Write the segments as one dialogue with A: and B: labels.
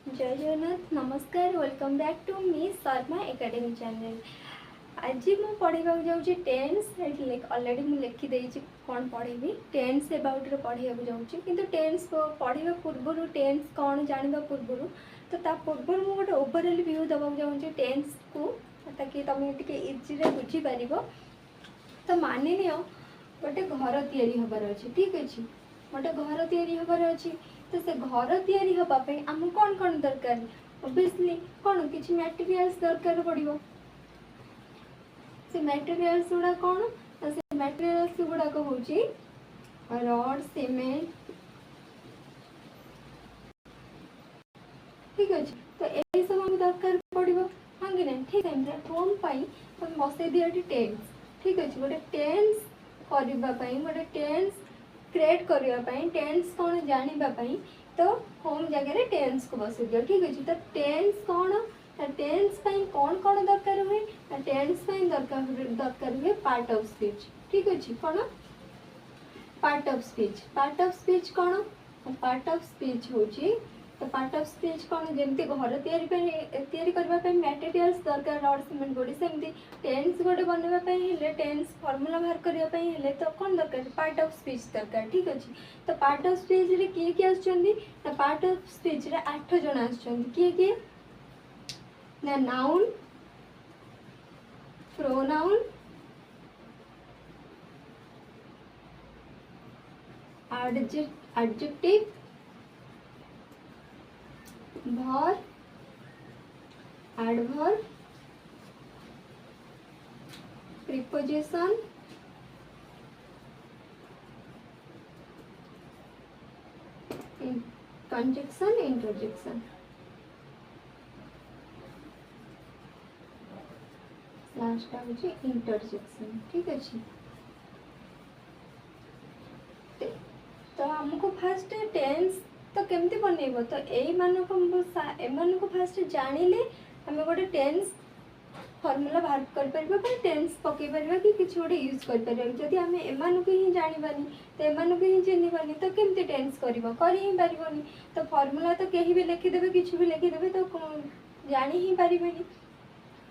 A: जय जगन्नाथ नमस्कार welcome back to मी शर्मा एकेडमी चैनल। आज मु पढ़ा जाऊँगी टेन्स अलरेडी मुझे लिखिदे कौन पढ़ेबी टेन्स एबाउट पढ़ा जाऊँगी किंतु टेन्स पढ़ा पूर्व टेन्स कौन जाना पूर्व तो ता पूर्व मुझे गोटे ओवरऑल व्यू देवा चाहूँगी टेन्स को ताकि तुम टे इजी बुझीपार। तो मानि नियो गोटे घर तैयारी हबार अच्छे ठीक अच्छे गोटे घर तैयारी हबार अच्छे तो से घर तैयारी हाँपाई आम कौन कौन दरकार ओबियसली कौन किसी मटेरियल्स दरकार पड़ो से मटेरियल्स गुड़ा कौन तो से मटेरियल्स गुड़ाक हूँ रड सीमेंट ठीक अच्छे तो यही सब आम दरकार पड़ो हाँ कि ना ठीक है कौन पाई तुम बसई दिया टेन्स ठीक अच्छे गोटे टेन्स करने गोटे टेन्स क्रिएट करने टेन्स कौन जानापी तो होम जगह टेन्स को बस दियो ठीक अच्छे तो टेन्स कौन टेन्स कौन कौन दरकार हुए टेन्स दरकार हुए पार्ट ऑफ स्पीच ठीक अच्छे कौन पार्ट ऑफ स्पीच कौन पार्ट ऑफ स्पीच हूँ तो पार्ट ऑफ स्पीच कौन जमी घर करने मटेरियल्स दरकार रड सीमेंट गोटे सेमती टेन्स गोटे बनवाई टेन्स फर्मूला बाहर करने तो कौन दरकार पार्ट ऑफ स्पीच दरकार ठीक अच्छे तो पार्ट ऑफ स्पीच रे किए किए आसुचंदी पार्ट ऑफ स्पीच रे 8 जन आसुचंदी किए किए ना noun pronoun adjective verb adverb preposition conjunction interjection last हूँ इंटरजेक्शन ठीक अच्छे तो हमको फास्ट टेन्स तो केमती बनइब तो एम फास्ट जानिले आम गोटे टेन्स फर्मूला बाहर कर टेन्स पकई पार कि किसी गोटे यूज कर आम एम ही जानानी तो एम ही चिन्हबानी तो केमती टेन्स कर ही पारनी तो फर्मूला तो कहीं भी लिखिदेवे कि भी लिखिदेवे तो जानी ही पारे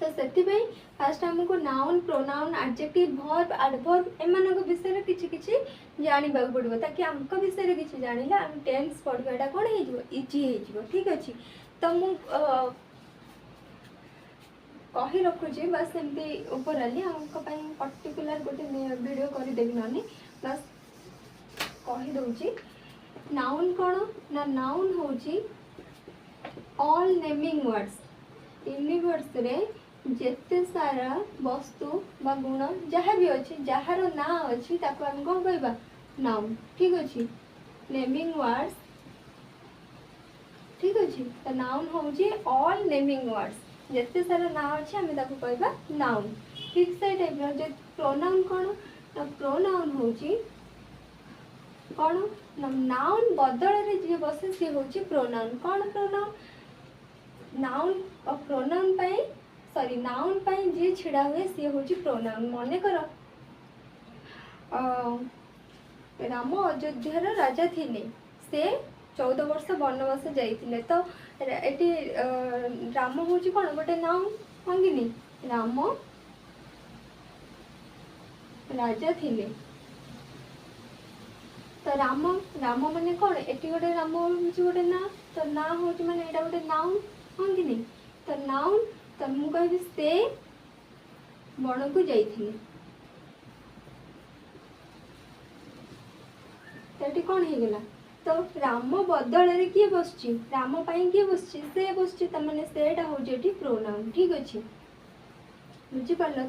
A: तो से फास्ट आमको noun pronoun adjective verb adverb एम विषय किसी जानवा पड़ो ताकि आम विषय किसी जानिले आम टेन्स पढ़ाटा कौन हो इजी हो ठीक अच्छे तो मु कही रखुची बस एमती ओवरऑल आम पर्टिकुलर गोटे वीडियो करदेवी ननी बस कहीदे नाउन कौन ना नाउन हूँ ऑल नेमिंग वर्ड्स यूनिवर्स रे जेते सारा वस्तु बा गुण जहाँ भी अच्छी जार ना अच्छी ताको आम कौन कहबा नाउन ठीक अच्छे नेमिंग वर्ड्स ठीक अच्छे तो नाउन हूँ ऑल नेमिंग वर्ड्स जेते सारा ना अच्छे आम ताको कहबा नाउन ठीक से टाइप प्रोनाउन कौन ना प्रोनाउन हूँ कौन ना नाउन बदल जी बसे सी हूँ प्रोनाउन कौन प्रोनाउन नाउन और प्रोनाउन पाई सॉरी नाउन पाई जी छिड़ा हुए सी हूँ प्रोनाउन मन कर राम अयोध्यार राजा थिले से 14 वर्ष वनवास जाइए तो ये राम हूँ कौन गोटे नाउन हाँ कि नहीं राम राजा थिले तो राम राम माने कौन एटी गोटे राम हूँ गोटे ना तो ना हूँ माने एटा गोटे नाउन हाँ कि नहीं तो नाउन तो मु कहि से बण को जाइथिले तो कौन हो गला तो राम बदल रे किए बसची राम पाई किए बसची से बसची त माने सेटा हो जेठी प्रोनाउन ठीक अछि बुझी पारलो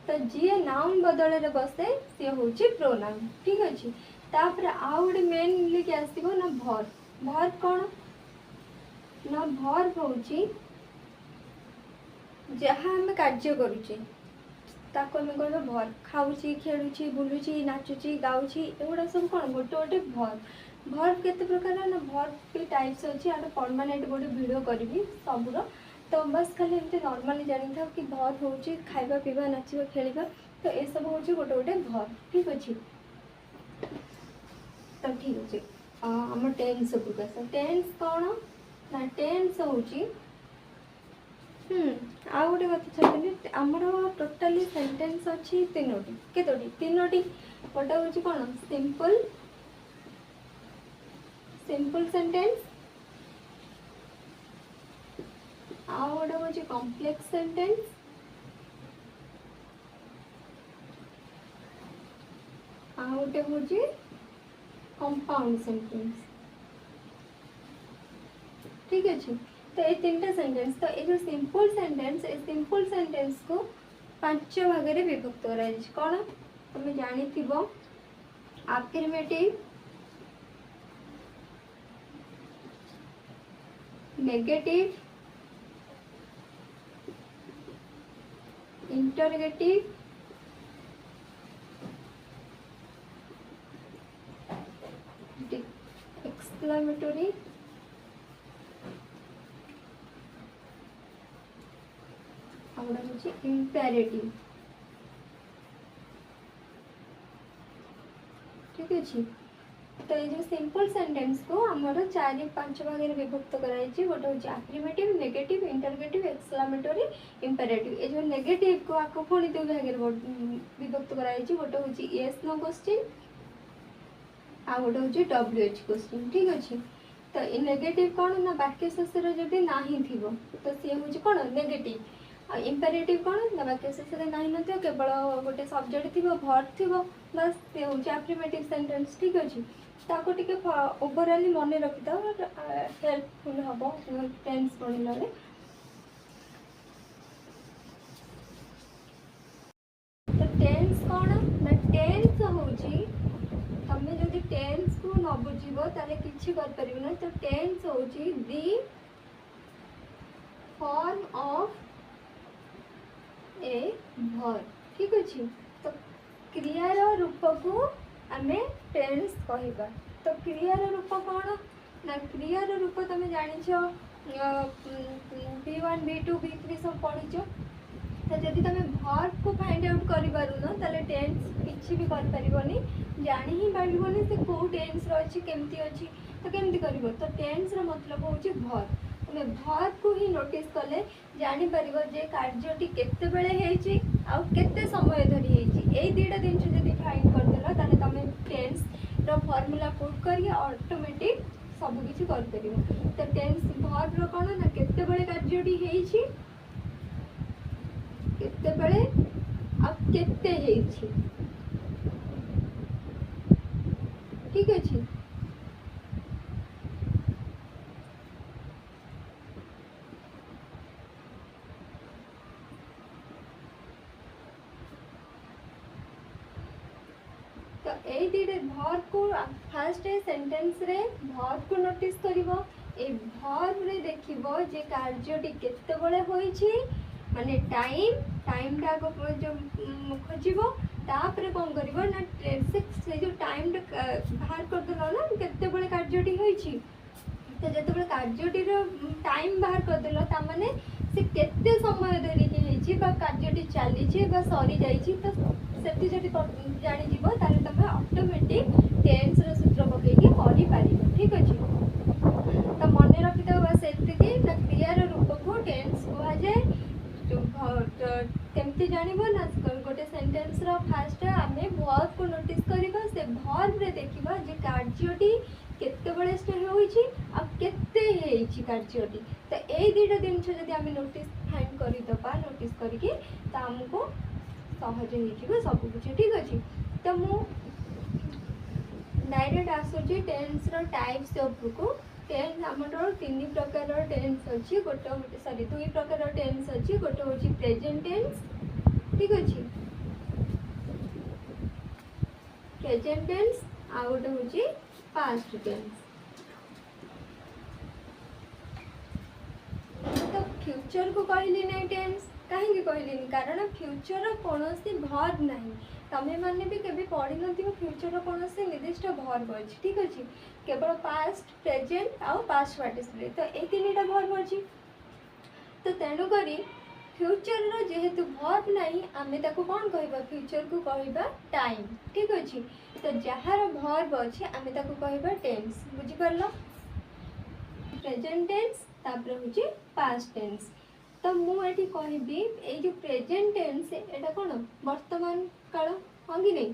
A: तो जी नाउन बदल रे बसे से होची प्रोनाउन ठीक अछि तापर आ गोटे मेनली के आसीबो ना वर्ब वर्ब कौन ना वर्ब होची जहाँ आम कार्य करुचे ताको आम कह वर्ब खाऊची खेलुची बुलुची नाचुची गाउची एगुड़ा सब कौन गोटे गोटे वर्ब वर्ब केते प्रकार ना वर्ब भी टाइप्स अच्छी आगे परमानेंट गोटे वीडियो करी सबूर तो बस खाली एमती नॉर्मली जानी था कि वर्ब होची खाइबा पीबा नाचिबा खेलिबा तो ये सब होची गोटे गोटे वर्ब ठीक अच्छे तो ठीक अच्छे आम टेन्स उपरକୁ ଆସ टेन्स कौन ना टेन्स होची आ गोटे कथा छाड़ी आमर टोटाली सेंटेंस अच्छी तीनोटी केतोटी तीनोटी गोटे हूँ कौन सिंपल सिंपल सेंटेंस आ गोटे हूँ कॉम्प्लेक्स सेंटेंस आ गोटे हूँ कंपाउंड सेंटेंस ठीक अच्छे तो ये तीन टा सेंटेंस तो ये जो simple sentence a simple sentence को पांच भाग में विभक्त कराई कौन तुम जानी affirmative negative interrogative exclamatory imperative ठीक अच्छे तो ये जो सिंपल सेंटेंस को आमर 4-5 भाग में विभक्त कराई गोटे हूँ affirmative negative interrogative exclamatory imperative ये जो नेगेटिव को आपको पुणी 2 भाग में विभक्त कराई गोटे हूँ येस नो क्वेश्चन आ गोटे हूँ WH क्वेश्चन ठीक अच्छे तो ये नेगेटिव कौन ना वाक्य शेष जब ना थी तो सी हूँ कौन नेगेटिव इम्पेरेटिव कौन ना वाक्य शेष ना न केवल गोटे सब्जेक्ट थी वर्ब थी बस सी हूँ अफर्मेटिव सेंटेंस ठीक अच्छे ताको टिके ओवरऑली मन रखी था हेल्पफुल हम टेन्स पढ़ला तो टेन्स कौन ना टेन्स हूँ तमें जदि टेन्स को न बुझब ताले किछि कर परिबो ना तो टेन्स होची the form of a verb ठीक अछि तो क्रियार रूप को आमे टेन्स कहिबा तो क्रियार रूप कौन ना क्रियार रूप तमें जानिछो B1 B2 B3 सब पढ़िछो तो जदि तुम वर्ब को फाइंड आउट कर पारुन ताले टेन्स किछि भी कर परिबोनी जानी ही पारिबोनी से को टेन्स रही केमती अच्छी तो केमती कर तो टेन्स रो मतलब हूँ वर्ब तुम वर्ब को ही नोटिस कले जानी पारिबो जे कार्यटी केते बेले हेची आ केते समय धरी हेची एई दुईटा दिन जदि फाइंड कर देला ताले तुम टेन्स रो फार्मूला पुट करिए ऑटोमेटिक सब किछि कर परिबो तो टेन्स वर्ब रो कोन ना केते बेले कार्यटी हेची केते बेले आ केते हेची ठीक अच्छे तो ये दुईटा वर्ब को फास्ट सेंटेंस रे वर्ब को नोटिस करिवो ए वर्ब रे देखिवो जे कार्यटी केते बेले होईछि माने टाइम टाइम टा को जो खोजिवो तापर कौन कर ना से जो टाइम बाहर कर देल ना केते बेले कार्यटी होईछि तो जेते कार्यटी टाइम बाहर कर देल तामाने से केते समय धरिकी होईछि बा कार्यटी चलीछि बा सरी जाईछि तो सेति जदि जानि जीवो ताले तमे ऑटोमेटिक टेन्स रो सूत्र पकेकी करि पारिबो ठीक अछि तो मन रखि दो बस एतिकी ना क्रियार रूप को टेन्स कहा जाए केमती जानब ना गोटे सेंटेंस रो फास्ट आमे वर्ब को नोटिस करबा से वर्ब रे देखिबा जे कार्यटी केते बेले स्टार्ट होईछि आ केते हेईछि कार्यटी तो एई दुईटा दिन जदि आमे नोटिस फाइंड करि दबा नोटिस करिके त हमको सहज हो जिवो सब कुछ ठीक अछि तो मु डायरेक्ट आसुची टेन्स रो टाइप्स ऑफ को टेन्स आमर 3 प्रकार टेन्स अच्छी गोटे सॉरी 2 प्रकार टेन्स अच्छी गोटे हूँ प्रेजेंट टेन्स ठीक अच्छे प्रेजेंट टेन्स आ गोटे हूँ पास्ट टेन्स तो फ्यूचर को कहली नहीं टेन्स कहीं कहली कारण फ्यूचर कौन वर्ब नहीं तमें मैंने भी कभी पढ़ी न फ्यूचर कौन निर्दिष्ट वर्ब अच्छी ठीक अच्छे केवल पास्ट प्रेजेंट आउ पास्ट पार्टिसिपल तो ये 3टा वर्ब अच्छी तो तेणुक फ्यूचर रो जेहेतु वर्ब नहीं आमे ताको कौन कहबा फ्यूचर को कहबा टाइम ठीक अच्छे तो जार वर्ब अच्छे आमे ताको कहबा टेन्स बुझी पारलो प्रेजेंट टेंस तापर होची पास्ट टेंस। तो मु एठी कहबी ए जो प्रेजेंट टेंस एटा कोन वर्तमान काल हां कि नहीं।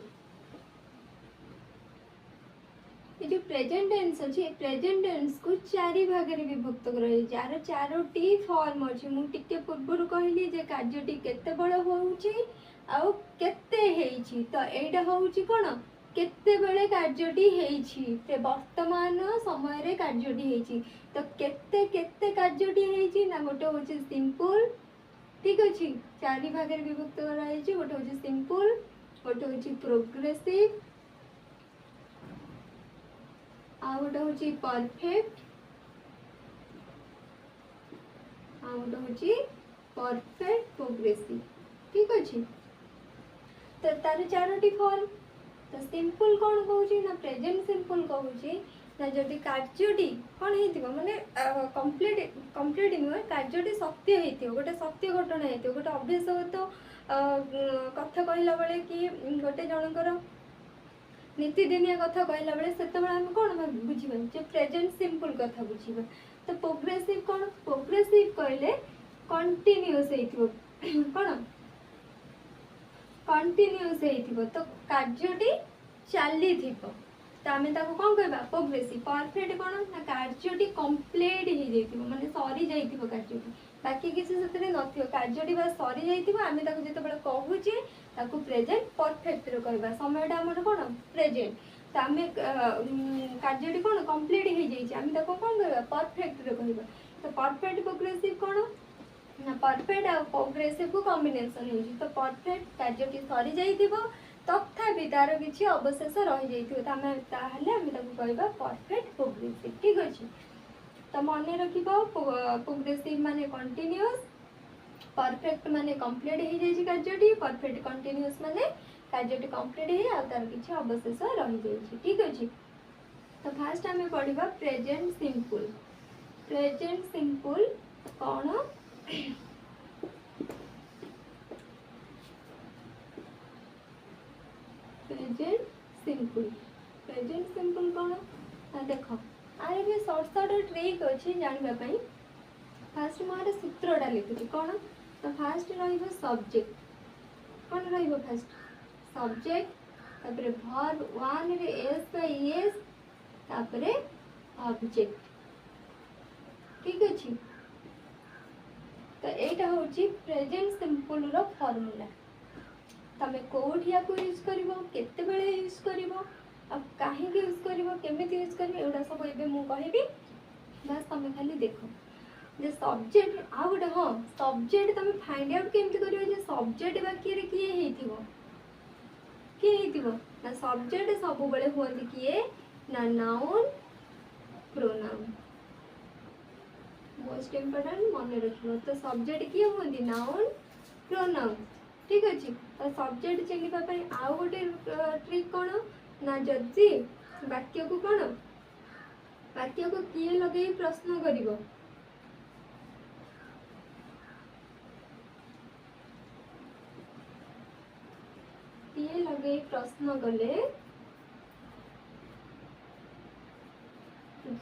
A: ये जो प्रेजेंट टेंस अछि प्रेजेंट टेंस को चारि भाग रे विभक्त करय जार चारोटी फॉर्म अछि। मु टिके पूर्व कहली जे कार्यटी केते बड़ होउची आउ केते हेइची। तो एटा होउची कोन केते बेले कार्यटी हेइची ते वर्तमान समय रे कार्यटी हेइची। तो केते केते कार्यटी हेइची ना गोटे होची सिंपल ठीक अछि चारि भाग रे विभक्त करय अछि। गोटे होची सिंपल गोटे होची प्रोग्रेसिव आ गोटे होची परफेक्ट आ गोटे होची परफेक्ट प्रोग्रेसिव ठीक अछि। तो तार चारोटी फॉर्म तो सिंपल कौन कहूची ना प्रेजेंट सिंपल कहूची ना जदि कार्यटी कौन हेतिबो माने कंप्लीट नुहे कार्यटी सत्य हेतिबो गोटे सत्य घटना हेतिबो गोटे अभ्यासगत कथा कहला बेले कि गोटे जनकर नीतिदिनिया कथा कहला बेले सेते बेले हम कोन बुझिबा जे प्रेजेंट सिंपल कथा बुझिबा। तो प्रोग्रेसिव कौन प्रोग्रेसिव कहले कंटीन्यूअस हेतिबो कोन कंटीन्यूअस हेतिबो तो कार्यटी चाली थिबो तो आमे ताको कोन कहबा प्रोग्रेसिव। परफेक्ट कोन ना कार्यटी कंप्लीट हे जैतिबो माने सरी जैतिबो कार्यटी बाकी किसी सेतरे नथियो कार्यटी बस सरी जैतिबो आमे ताको जते बेले कहूचे ताको प्रेजेंट परफेक्ट रो कहबा समयटा हमर कोन प्रेजेंट तो आमे कार्यटी कोन कंप्लीट हे जैछि आमे ताको कोन कहबा परफेक्ट रो कहबा। तो परफेक्ट प्रोग्रेसिव कोन ना परफेक्ट आ प्रोग्रेसिव को कॉम्बिनेशन होछि। तो परफेक्ट कार्यटी सरी जैतिबो तथापि तार किछि अवशेष रहि जैतिबो त आमे ताहले आमे ताको कहबा परफेक्ट प्रोग्रेसिव ठीक अछि। तो मने रखिबो प्रोग्रेसिव माने कंटीन्यूअस परफेक्ट माने कंप्लीट हे जैछि कार्यटी परफेक्ट कंटीन्यूअस माने कार्यटी कंप्लीट हे आ तार किछि अवशेष रहि जैछि ठीक अछि। तो फास्ट आमे पढिबा प्रेजेंट सिंपल। प्रेजेंट सिंपल कोन प्रेजेंट सिंपल कोन ना देखो आरे भी शॉर्ट ट्रिक अछि जानबा पई। फास्ट मारे सूत्रटा लिखुची कोन तो फास्ट रहिबो सब्जेक्ट कोन रहिबो फास्ट सब्जेक्ट तापरे वर्ब वन रे एस बाय एस तापरे ऑब्जेक्ट ठीक अछि। तो एटा होची प्रेजेंट सिंपल रो फार्मूला तमे कोठिया को यूज करिवो केते बेले यूज करिवो अब काहे के यूज करिवो केमिति यूज करिवो एडा सब एबे मु कहिबी बस तमे खाली देखो जे सब्जेक्ट आ गोटे हाँ सब्जेक्ट तमे फाइंड आउट केमिति करिवो जे सब्जेक्ट वाक्य रे किए हेतिबो ना सब्जेक्ट सब बेले होंती किए ना नाउन प्रोनाउन मोस्ट इम्पोर्टेंट मन रखिबो। तो सब्जेक्ट किए होंती नाउन प्रोनाउन ठीक अछि। तो सब्जेक्ट चिन्हिबा पई आउ गोटे ट्रिक कोन ना जदि वाक्य को कोन वाक्य को किए लगे प्रश्न करिवो किए लगे प्रश्न गले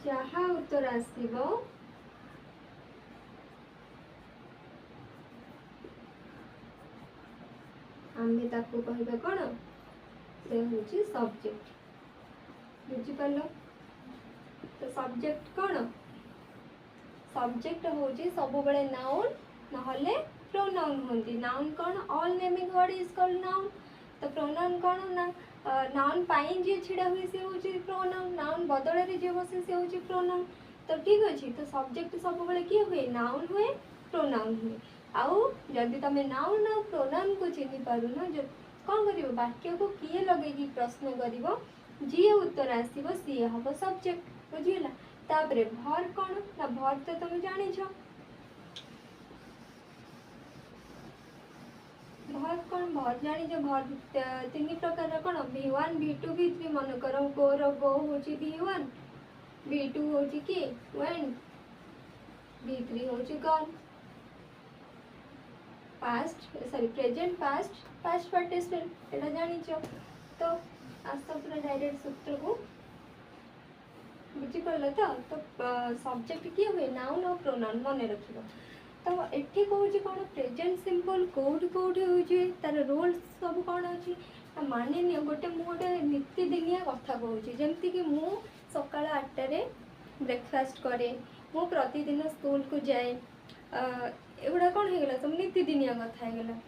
A: जहा उत्तर आसीबो आमे ताको कहबा कोन से होची सब्जेक्ट बुझि पालो। तो सब्जेक्ट कोन सब्जेक्ट होची सब बेले नाउन नहले प्रोनाउन होंती। नाउन कोन all naming word is called noun. तो प्रोनाउन कोन ना नाउन पाई जे छिडा हुई से होची प्रोनाउन नाउन बदले रे जे बसे से होची प्रोनाउन। तो ठीक अछि तो सब्जेक्ट सब बेले की हुए नाउन हुए प्रोनाउन हुए आउ जदि तमे नाउन आ प्रोनाउन को चिन्हि पारुना जो कोन करिवो वाक्य को किए लगे कि प्रश्न करिवो जी उत्तर आसीबो सी हबो सब्जेक्ट बुझिला। तापरे वर्ब कोन ना वर्ब तो तुम जानि छ वर्ब कोन वर्ब जानि जो वर्ब तीन प्रकार कोन v1 v2 v3 मन करो गो रो गो होची v1 v2 होची कि went v3 होची gone past sorry present past participle एटा जानि छ। तो आस पूरा डायरेक्ट सूत्र को बुझीपार तो सब्जेक्ट किए हुए नाउन और प्रोनाउन मन रख तो एठी कहूँ कौन प्रेजेंट सिंपल कौटी कौटी हो तार रोल सब कौन अच्छी माने नि गोटे मुझे नीतिदिनिया कथा कहूँ जमती कि मु सकाल 8टारे ब्रेकफास्ट करे मु प्रतिदिन स्कूल को जाए एगुड़ा कौन होगा सब नीतिदिनिया कथा होगा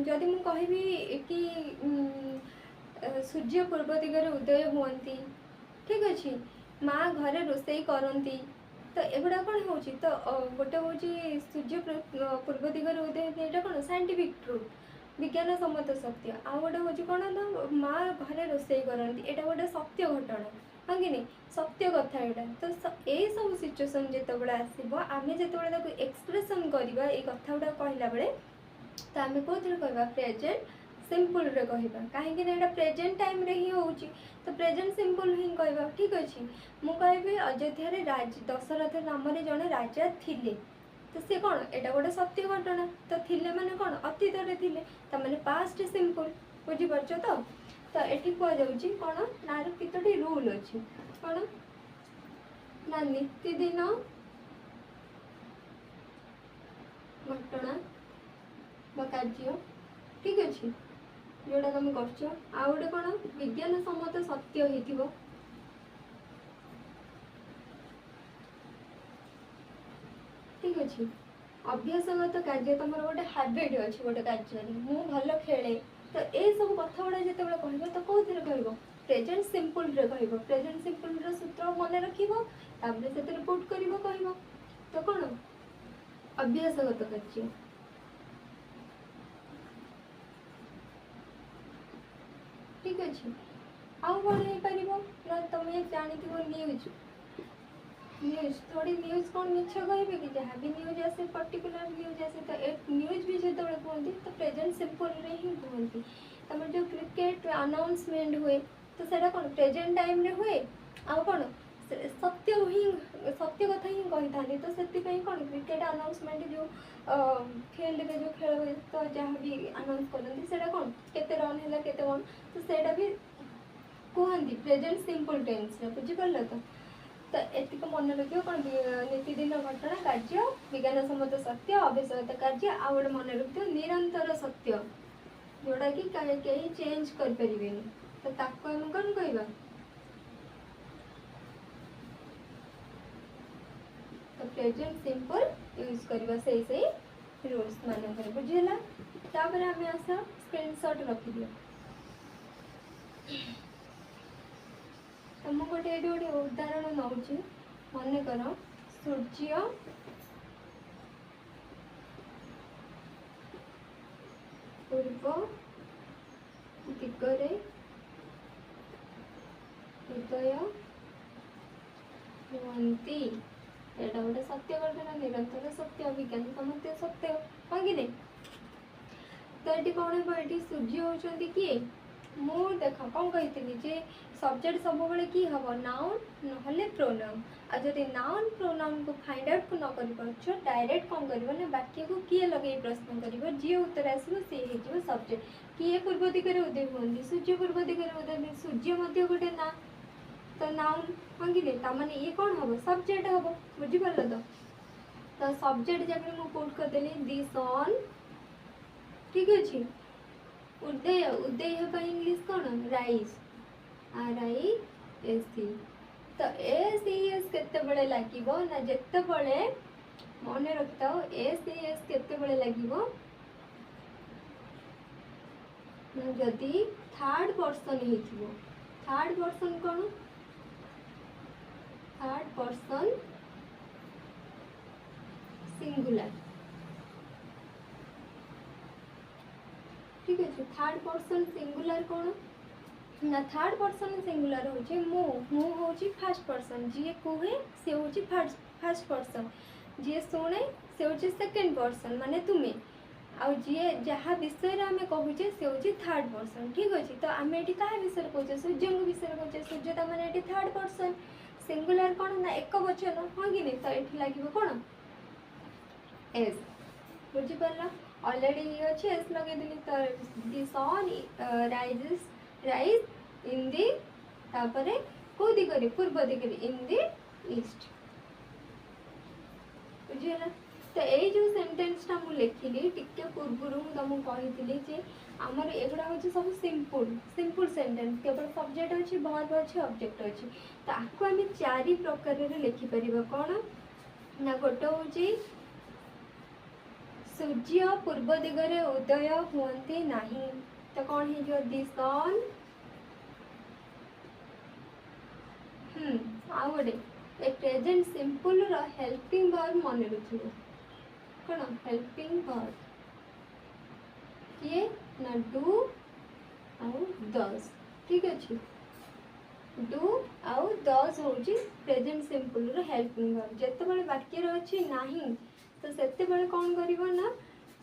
A: जदि मु कहबी कि सूर्य पूर्व दिगरे उदय हुअन्ति ठीक अच्छे माँ घरे रोसई करती तो एगुड़ा कौन हो तो गोटे हूँ सूर्य पूर्व दिगरे उदय यहाँ कौन साइंटिफिक ट्रुथ विज्ञान सम्मत सत्य आउ गोटे हूँ कौन तो माँ घरे रोसई करती यहाँ गोटे सत्य घटना हाँ कि नहीं सत्य कथा यहाँ तो यही सब सिचुएसन जिते आसो आम जो एक्सप्रेसन करवा ये कथा गुड़ा कहला बेले तो आम कौन कह प्रेजेंट सिंपल रे कहबा कहीं ना प्रेजेंट टाइम रे ही होउची तो प्रेजेंट सिंपल ही कहबा ठीक अच्छे मु कहबी अयोध्या रे दशरथ नाम रे जड़े राजा थिले तो सी कौन एटा गोटे सत्य घटना तो थिले माने कौन अतीत रे थिले तो माने पास्ट सिंपल बुझीपार तो ये कहुच्छी कौन ना केतोटी रूल अच्छी कौन ना नीतिदिन घटना कार्य ठीक अच्छे जोटा तुम कर गोटे कौन विज्ञान सम्मत सत्य हो ठीक अच्छे अभ्यासगत कार्य तुम गोटे हैबिट अच्छे गोटे कार्य मु भल खेले तो ये सब कथा गुड़ा जिते कह तो कौन कह प्रेजेंट सिंपल रे कह प्रेजेंट सिंपल सूत्र मन रखिए से पुट कर कह तो कौन अभ्यासगत कार्य ठीक अच्छे आउ कौन हो पार ना तुम जानी न्यूज न्यूज थोड़ी न्यूज कौन मिछ कहे कि जहाँ भी न्यूज आसे पर्टिकुलर न्यूज आसे तो न्यूज भी जो कहते तो प्रेजेंट सिंपल रे ही कहते तुम जो क्रिकेट अनाउंसमेंट हुए तो सेटा कौन प्रेजेंट टाइम रे हुए आउ कौन सत्य ही सत्य कथा ही कही था तो से कौन क्रिकेट अनाउंसमेंट जो फील्ड में जो खेल हुए तो जहाँ भी अनाउंस करते कौन केते रन है केते कौन तो सेटा भी कहती प्रेजेंट सिंपल टेंस बुझीपार तो एतिक मन रखिए कौन नीतिदिन घटना कार्य विज्ञान सम्मत सत्य अभ्यासगत कार्य आ गए मन रखिए निरंतर सत्य जोड़ा कि कहीं चेंज करें तो ताको हम कौन कहबा तो प्रेजेंट सिंपल यूज करवा से रूल्स मान बुझेगा तापर आम आस स्क्रीनशॉट रखिदियो तो मुझे गोटे गोटे उदाहरण नौ मन कर सूर्य पूर्व दिगरे उदय हुअन्ति एटा गोटे सत्य घटना निरंतर सत्य विज्ञान सम्मत सत्य हाँ कि नहीं तो ये कौन हम ये सूर्य होती किए मु देख कौन कही जे सब्जेक्ट सब बेले कि हम नाउन ना प्रोनाउन आ जब नाउन प्रोनाउन को फाइंड आउट को न कर डायरेक्ट कौन कर वाक्य को किए लगे प्रश्न कर जी उत्तर आसो सी हो सब्जेक्ट किए पूर्व दिगरे उदय हुअन्ति सूर्य पूर्व दिगरे उदय सूर्य गोटे ना तो नाउन हाँ कि नहीं ये कौन हम सब्जेक्ट हम बुझीपार तो सब्जेक्ट जब मुझे पुट करदेली दी सन ठीक अच्छे उदय उदय है इंग्लिश कौन राइज RISE तो SES केते लगे ना जिते बड़े मन रखता SES केते लगे जदि थर्ड पर्सन हो थर्ड पर्सन कौन थर्ड पर्सन सिंगुलर ठीक है थर्ड पर्सन सिंगुलर कौन ना थर्ड पर्सन सिंगुलर होचे मु होची फर्स्ट पर्सन जी कहे से होची फर्स्ट पर्सन जी शुणे से होची सेकंड पर्सन माने तुम्हें आ जी जहाँ विषय आम कहूचे से होची थर्ड पर्सन ठीक अच्छे तो आम ये क्या विषय कहचे सूर्य विषय कहचे सूर्य मैंने ये थर्ड पर्सन सिंगुलर कौन ना एक वचन हाँ कि नहीं तो ये लगे कौन एस बुझीपार ऑलरेडी अच्छे एस लगे तो दी सन राइज इन दी तापरे को दिगरे पूर्व दिगरे इन द ईस्ट बुझीगला। तो ये जो सेंटेंसटा मुझे लिखिली टिके पूर्व तुमको कही जे आमर एगुड़ा हूँ सब सिंपल सिंपल सेंटेंस केवल सब्जेक्ट अच्छी वर्ब अच्छी ऑब्जेक्ट अच्छी ताकू आम चारि प्रकार लिखिपर कौन ना गोटे हूँ सूर्य पूर्व दिगरे उदय हुअन्ति नाही तो कौन है दि सन आ गोटे ए प्रेजेंट सिंपल हेल्पिंग वर्ब मन रखिए कौन हेल्पिंग वर्ब किए ना डू आउ दस ठीक अच्छे डू आउ दस हूँ प्रेजेंट सिंपल हेल्पिंग वर्ब जिते वाक्य अच्छी नाही तो से कौन कर ना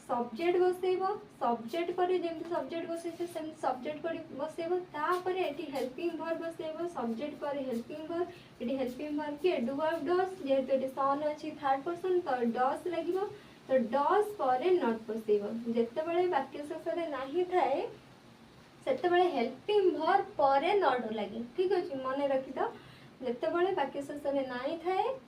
A: सब्जेक्ट बसैब सब्जेक्ट पर जमी सब्जेक्ट बसैसे सब्जेक्ट पर बसैब तापर ये हेल्पिंग वर्ब बसैब सब्जेक्ट पर हेल्पिंग वर्ब ये हेल्पिंग वर्ब किए डू आउ डस जेहेतु ये सन अच्छी थर्ड पर्सन तो डस लगे तो डस पर नॉट बसैब जिते वाक्य शेष में नहीं थाए से हेल्पिंग वर्ब पर नॉट लगे ठीक अच्छे मन रखी तो जिते वाक्य शेष में नहीं थाए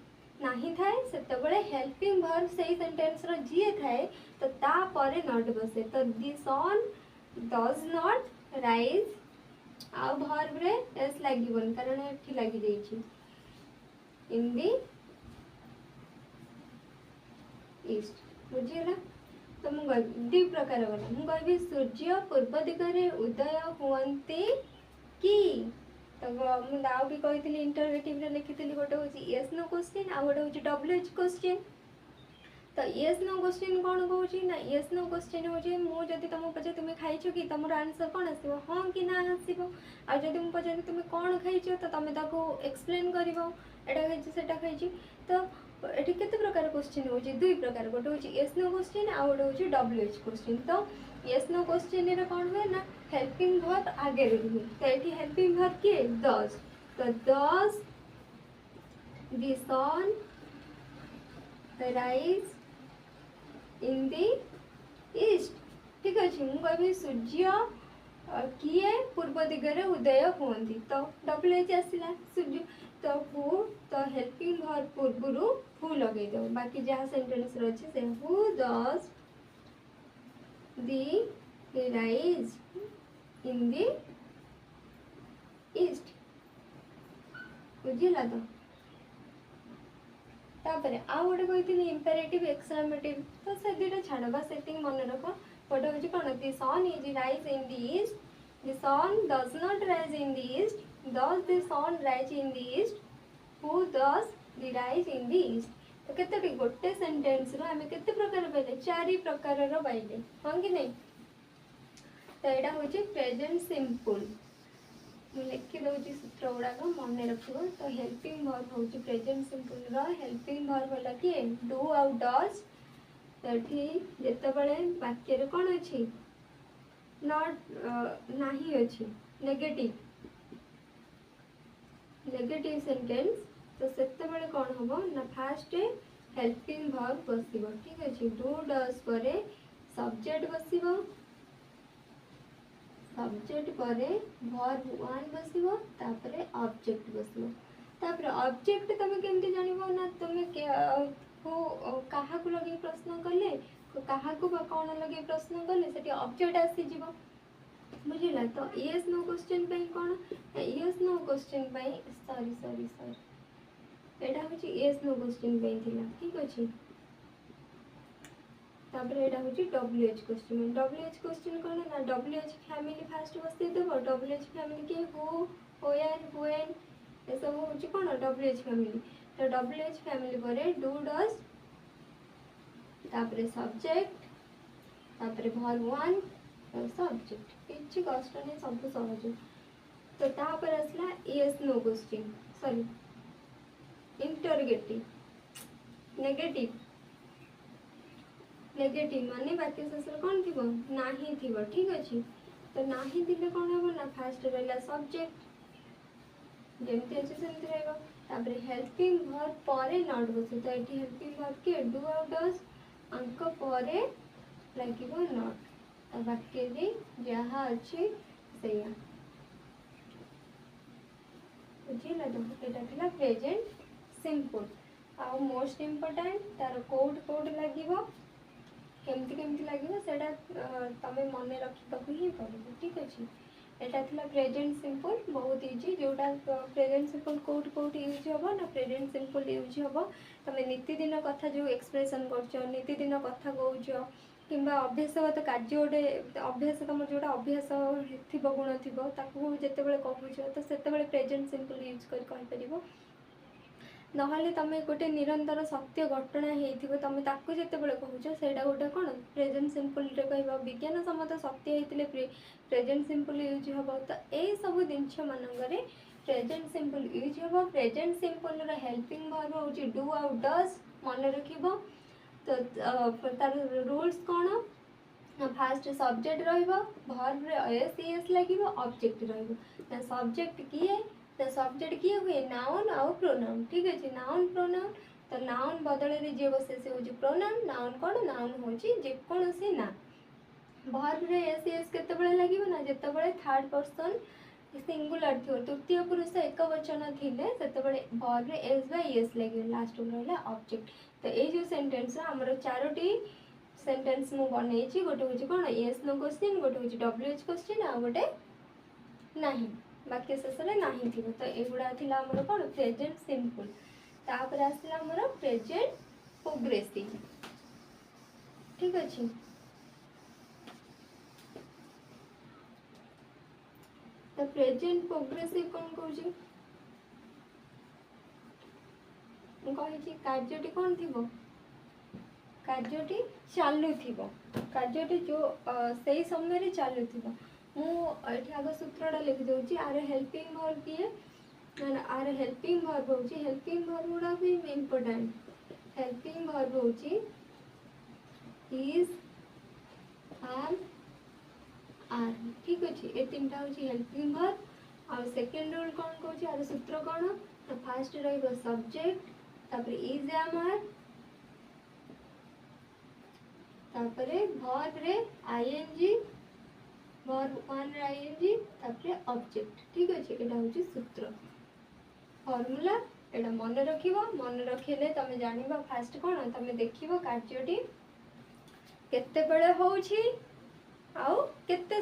A: नहीं थाए से हेल्पिंग वर्ब से सेंटेंस रो जी थाए तो तापर नॉट बसे तो दि सन डज नॉट राइज आउ वर्ब रे एस लागिबन कारण एठी लागि जाईछि इन दी ईस्ट बुझिला। तो मुझे दु प्रकार गला मुझे सूर्य पूर्व दिगरे उदय हुअन्ति कि तो मुझे आउ भी कही इंटरवेटिव लिखी गोटे हूँ येस नो क्वेश्चन आ गोटे हूँ डब्ल्यूएच क्वेश्चन तो येस नो क्वेश्चन कौन कौन ना येस नो क्वेश्चन हूँ मुझे तुम पचार तुम्हें खाइछ कि तुम आंसर कौन आसो हाँ कि ना आसो आदि मुझे पचार तुम्हें कौन खाइछ तो तुम एक्सप्लेन कर एटा खाई सेटा खाई तो ये केते प्रकार क्वेश्चन हो दुई प्रकार गोटे हूँ येस नो क्वेश्चन आ गोटे हूँ डब्ल्यूएच क्वेश्चन तो येस नो क्वेश्चन कौन हुए ना हेल्पिंग वर्ब आगे रुहे तो ये हेल्पिंग वर्ब किए डज तो does the sun rise in the east ठीक अच्छे मुझे कहि सूर्य किए पूर्व दिगरे उदय हुअन्ति तो डब्ल्यूएच आसला सूर्य तो हु तो हेल्पिंग वर्ब पूर्व हु लगे दो बाकी जहाँ सेंटेंस अच्छे से who does the rise in the east बुझिला तो तापर आउ गोटे कही इंपेरेटिव एक्सक्लेमेटिव तो से दुटा छाड़ बस से मन रख गोटे हूँ कौन the sun is rise in the east the sun does not rise in the east does the sun rise in the east who does the rise in the east तो केतोटी गोटे सेंटेंस रो आमे केते प्रकार पाइले चारि प्रकार रो पाइले हाँ कि नहीं तो यहाँ हूँ प्रेजेंट सिंपल मुझे लिखि दूसरी सूत्र गुड़ाक मन रख तो हेल्पिंग वर्ब हूँ प्रेजेंट सिंपल हेल्पिंग वर्ब है कि डू आउ डज तो जितेबाला वाक्य कौन अच्छी नॉट नहीं अच्छी नेगेटिव नेगेटिव सेंटेंस तो से कौन हम ना फास्ट हेल्पिंग वर्ब बस ठीक अच्छे डू डज पर सब्जेक्ट बस सब्जेक्ट पर वर्ब वन बसिबो तापरे ऑब्जेक्ट बसिबो तापरे ऑब्जेक्ट तुम केमती जानिबो ना तुम को काहा को लगे प्रश्न कले काहा को कौन लगे प्रश्न कले सेठी ऑब्जेक्ट आसी जीवो बुझिला तो यस नो क्वेश्चन पे कौन यस नो क्वेश्चन पे सॉरी सॉरी सॉरी एटा होची यस नो क्वेश्चन पे थिला ठीक अछि तापर एटा होची डब्ल्यूएच क्वेश्चन कौन ना डब्ल्यूएच फैमिली फास्ट बसते देव डब्ल्यूएच फैमिली के हु वेयर व्हेन ये सब होची कौन डब्ल्यूएच फैमिली तो डब्ल्यूएच फैमिली पर डू डज तापर सब्जेक्ट तापर वर्ब वन सब्जेक्ट किछि कष्ट नहीं सब सहज तो तापर आसला yes no question sorry interrogative negative negative माने वाक्य शेष कौन थी नाही थी ठीक अच्छे तो नाही दिले कौन हम ना फास्ट रहा सब्जेक्ट जमती अच्छे सेमती रहा हेल्पिंग वर्ब पर नॉट बसे तो ये हेल्पिंग वर्ब के डू आउ डज अंक पर लगे नॉट तो वाक्य जहाँ अच्छी से बुझिला तो एटा थिला प्रेजेंट सिंपल आ मोस्ट इंपोर्टेंट तार कोड लागिवो केमती लागिवो सेटा तमे मने रखिबाकू ही पड़िबो ठीक अछि। एटा थिला प्रेजेंट सिंपल बहुत इजी जोटा प्रेजेंट सिंपल कोड यूज होबो ना प्रेजेंट सिंपल यूज होबो तमे नितिदिन कथा जो एक्सप्रेशन करछो नितिदिन कथा कहउछो किंबा अभ्यासगत कार्य गोटे अभ्यास तुम जोटा अभ्यास थिबो गुण थिबो ताकू जेतेबेले कहउछो तो सेतेबेले प्रेजेंट सिंपल यूज कर कहि परिबो नहले तमे गोटे निरंतर सत्य घटना हेइथिबो तमे ताकू जेतेबेले कहउछो सेटा गोटे कोन प्रेजेंट सिंपल रे कहबो विज्ञान सम्मत सत्य हेइतिले प्रेजेंट सिंपल यूज होबो तो ए सब जिंस मानंगरे प्रेजेंट सिंपल यूज होबो। प्रेजेंट सिंपल रे हेल्पिंग वर्ब होची डू आउ डज मन रखिबो तो तार रूल्स कोन फास्ट सब्जेक्ट रहिबो वर्ब रे एस एस लागिबो ऑब्जेक्ट रहिबो सब्जेक्ट किए तो सब्जेक्ट किए हुए नाउन आउ प्रोनाउन ठीक अछि नाउन प्रोनाउन तो नाउन बदल रे जे बसे से होची प्रोनाउन नाउन कोन नाउन होची जे कोनोसी ना वर्ब रे एस एस केतेबेले लागिबो ना जेतेबेले थर्ड पर्सन सिंगुलर थियो तृतीय पुरुष एक वचन थिले सेतेबेले वर्ब रे एस बाय एस लागिबो लास्ट में रहला ऑब्जेक्ट तो ए जो सेंटेंस हमर चारोटी सेंटेंस मु बनेछि गोटे होची कोन यस नो क्वेश्चन गोटे होची डब्ल्यूएच क्वेश्चन आ गोटे नाही बाकी शेषरे नाही थिबो तो एगुडा थिला हमर कोन प्रेजेंट सिंपल तापर आसला हमर प्रेजेंट प्रोग्रेसिव ठीक अछि। तो प्रेजेंट प्रोग्रेसिव कोन कहउछि मु कहि कार्यटी कोन थिबो कार्यटी चालू थिबो कार्यटी जो सही समय रे चालू थिबो मु एठी आग सूत्रटा लिखि दउछि आर हेल्पिंग वर्ब किए आर हेल्पिंग वर्ब होछि हेल्पिंग वर्ब गुडा भी इंपोर्टेंट हेल्पिंग वर्ब होछि इज आर ठीक अछि ए तीनटा होछि हेल्पिंग वर्ब और सेकंड रूल कोन कहछि आर सूत्र कोन तो फर्स्ट रहइबो सब्जेक्ट तापर इज एम आर तापरे वर्ब रे आईएनजी वर्ब वन रे आईएनजी तापरे ऑब्जेक्ट ठीक अछि एटा होछि सूत्र फार्मूला एटा मन रखिबो मन रखिले तमे जानिबो फास्ट कोन तमे देखिबो कार्यटी केते बेले होछि आउ केते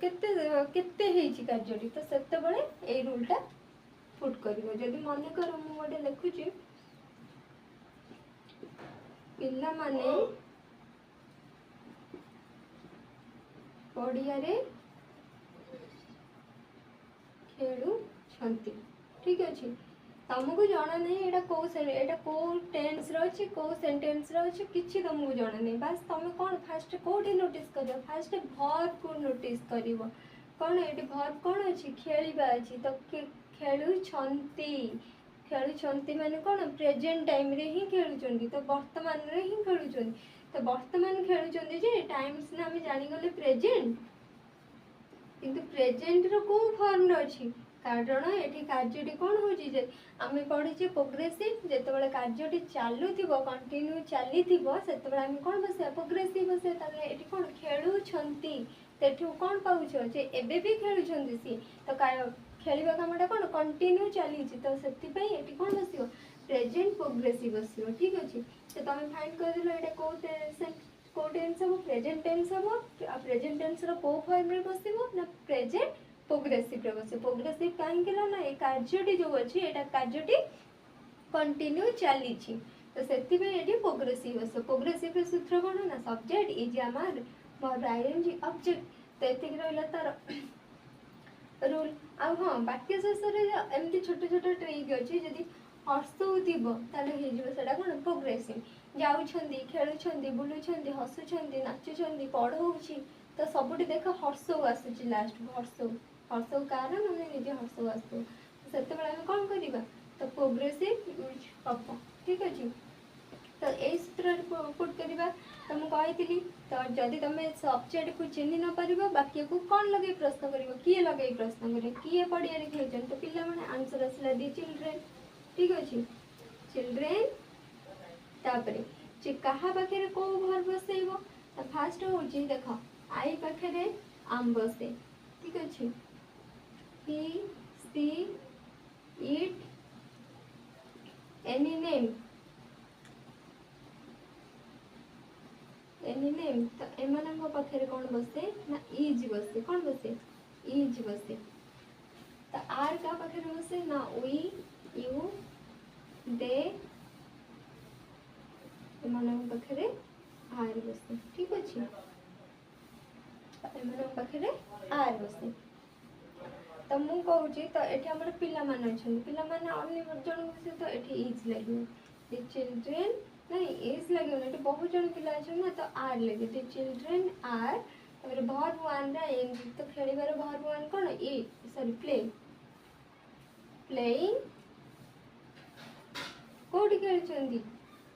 A: केते केते हेछि कार्यटी तो सेते बेले ए रूलटा पुट करिवो जदी मन करो मु गोटे लिखुछि पिल्ला माने पड़िया रे खेलु छंती ठीक अछि तुमको जाना नहीं एटा को टेंस रो अछि को सेंटेंस रो अछि किछि तुमको जाना नहीं बस तुम कोन फास्ट कोठी नोटिस करियो फास्ट वर्ब को नोटिस करिवो कोन एटी वर्ब कोन अछि खेलिबा अछि तो खेलु छंती माने कोन प्रेजेंट टाइम रे ही खेलु छंती तो वर्तमान रे ही खेलु छंती तो वर्तमान खेलु छंती जे टाइम्स ना हम जानि गले प्रेजेंट किंतु प्रेजेंट रो को फॉर्म रो अछि कारण एठी कार्यटी कोन होची जे आमे पढिचे प्रोग्रेसिव जेतेबेले कार्यटी चालू थिबो कंटिन्यू चाली थिबो सेतेबेले आमे कोन बसे प्रोग्रेसिव बसे ताले एठी कोन खेलु छंती तेठु कोन पाउछो जे एबे भी खेलु छंती सी तो खेलिबा कामटा कोन कंटिन्यू चाली छि तो सेति पई एठी कोन बसियो प्रेजेंट प्रोग्रेसिव बसियो ठीक अछि तो तमे फाइंड कर दिलो एटा को टेंस हो प्रेजेंट टेंस हो प्रेजेंट टेंस रो को फॉर्म रे बसिबो ना प्रेजेंट प्रोग्रेसिव रे बसे प्रोग्रेसिव काहे केला ना ए कार्यटी जो अछि एटा कार्यटी कंटिन्यू चाली छि तो सेति पे एटी प्रोग्रेसिव बसे प्रोग्रेसिव रे सूत्र कोन ना सब्जेक्ट इज आमार वर्ब आईएनजी ऑब्जेक्ट तो एति रहला तार रूल आ हां वाक्य शेष रे एमती छोटे छोटे ट्रिक अछि जदी हसुथिबो ताले हे जिवो सेटा कोन प्रोग्रेसिव जाउछंदी खेलुछंदी बुलुछंदी हसुछंदी नाचुछंदी पढौछि तो सबुठी देख हर्षौ आसुछि लास्ट हर्षौ कारण माने निजे हर्षौ आसु सेते बेला हम कोन करिबा तो प्रोग्रेसिव यूज हबो ठीक अछि तो ए सूत्र पुट करिबा तो मु कहितली तो जदी तमे सब्जेक्ट को चिन्हि न परिबो वाक्य को कोन लगे प्रश्न करिवो किए लगे प्रश्न करे किए पडिया रे खेलछन तो पिल्ला माने आंसर असला दी चिल्ड्रेन ठीक अछि चिल्ड्रेन तापरे जे कहा पाखे को वर्ब बसेइबो तो फास्ट होची देखो आई पाखे आम बसे ठीक अछि ही सी एनी नेम तो एमानंक पाखरे कौन बसे ना इज बसे कौन बसे इज बसे तो आर का पाखरे बसे ना वी यू दे एमानंक पाखरे आर बसे ठीक अच्छे एमानंक पाखरे आर बसे तो मु कहूँ तो ये आम पिला माने अन्य जन तो ये इज लगे द चिल्ड्रेन नहीं इज लगे ये बहुत जन पिला ना तो आर लगे the children are verb one तो खेलिबार भर्ब वन कौन ई सॉरी प्ले प्लेइंग कौटी खेलुछंती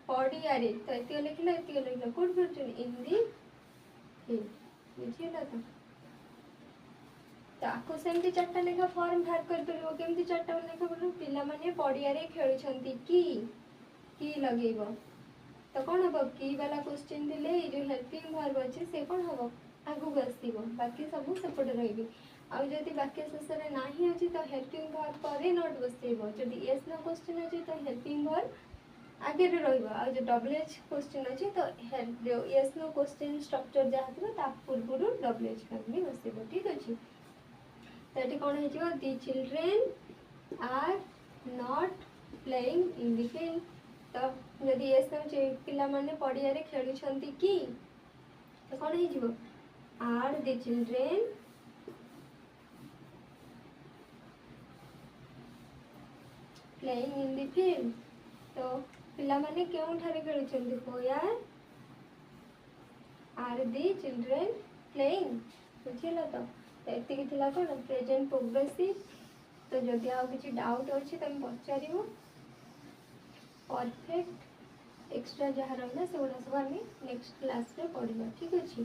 A: पड़ियारे तो एतिक लिखला कौटी खेलुछंती इन दी फील्ड बुझिला तो आपको सेमती चार्टा लेखा फॉर्म बाहर कर परिबो केमती चार्टा लेखा बोलो पिला माने पड़ियारे खेलुछंती की लगेबो तो कौन हम की वाला क्वेश्चन दिले जो हेल्पिंग वर्ब अच्छे से कौन हम आगू आसो बाकी सब सेपटे रही आदि वाक्य शेष में ना ही अच्छी तो हेल्पिंग वर्ब पर नट बसइब जब येस नो क्वेश्चन अच्छे तो हेल्पिंग वर्ब आगे जो डब्ल्यूएच क्वेश्चन अच्छे तो येस नो क्वेश्चन स्ट्रक्चर जहाँ थी पूर्व डब्ल्यूएच फैमिली बसइब ठीक अच्छे तो ये कौन हो the children are not playing in the field तो जदि येस नो पिला माने पड़ियारे खेलुछंती की तो कौन हो are the children playing in the field तो पिला माने केउं ठारे खेलुछंती where are the children playing बुझिला तो एतिकी थिला कोन प्रेजेंट प्रोग्रेसिव तो जदि आ किछि डाउट अछि तमे पचारिबो परफेक्ट एक्स्ट्रा जहाँ रहा से सब आम नेक्स्ट क्लास रे पढ़ा ठीक अच्छे।